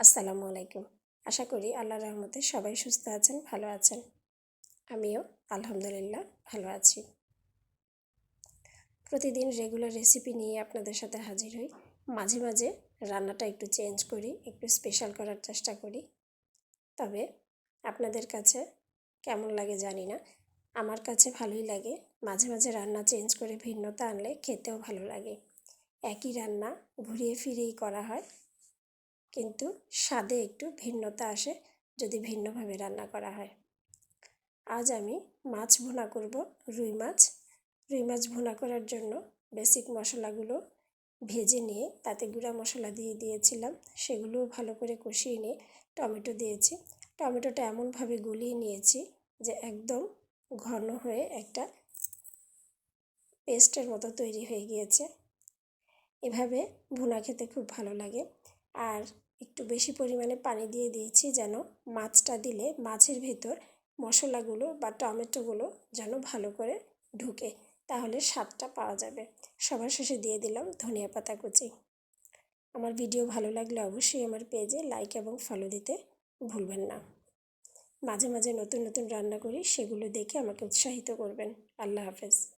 আসসালামু আলাইকুম। আশা করি আল্লাহর রহমতে সবাই সুস্থ আছেন, ভালো আছেন। আমিও আলহামদুলিল্লাহ ভালো আছি। প্রতিদিন রেগুলার রেসিপি নিয়ে আপনাদের সাথে হাজির হই। মাঝে মাঝে রান্নাটা একটু চেঞ্জ করি, একটু স্পেশাল করার চেষ্টা করি। তবে আপনাদের কাছে কেমন লাগে জানি না। আমার কাছে ভালোই লাগে। মাঝে মাঝে রান্না চেঞ্জ করে ভিন্নতা আনলে খেতেও ভালো লাগে। একই রান্না ঘুরিয়ে ফিরিয়েই করা হয়, কিন্তু স্বাদে একটু ভিন্নতা আসে যদি ভিন্নভাবে রান্না করা হয়। আজ আমি মাছ ভুনা করব, রুই মাছ। রুই মাছ ভুনা করার জন্য বেসিক মশলাগুলো ভেজে নিয়ে তাতে গুঁড়া মশলা দিয়ে দিয়েছিলাম। সেগুলোও ভালো করে কষিয়ে নিয়ে টমেটো দিয়েছি। টমেটোটা এমনভাবে গুলিয়ে নিয়েছি যে একদম ঘন হয়ে একটা পেস্টের মতো তৈরি হয়ে গিয়েছে। এভাবে ভুনা খেতে খুব ভালো লাগে। আর একটু বেশি পরিমাণে পানি দিয়ে দিয়েছি যেন মাছটা দিলে মাছের ভেতর মশলাগুলো বা টমেটোগুলো যেন ভালো করে ঢুকে, তাহলে স্বাদটা পাওয়া যাবে। সবার শেষে দিয়ে দিলাম ধনিয়া পাতা কুচি। আমার ভিডিও ভালো লাগলে অবশ্যই আমার পেজে লাইক এবং ফলো দিতে ভুলবেন না। মাঝে মাঝে নতুন নতুন রান্না করি, সেগুলো দেখে আমাকে উৎসাহিত করবেন। আল্লাহ হাফেজ।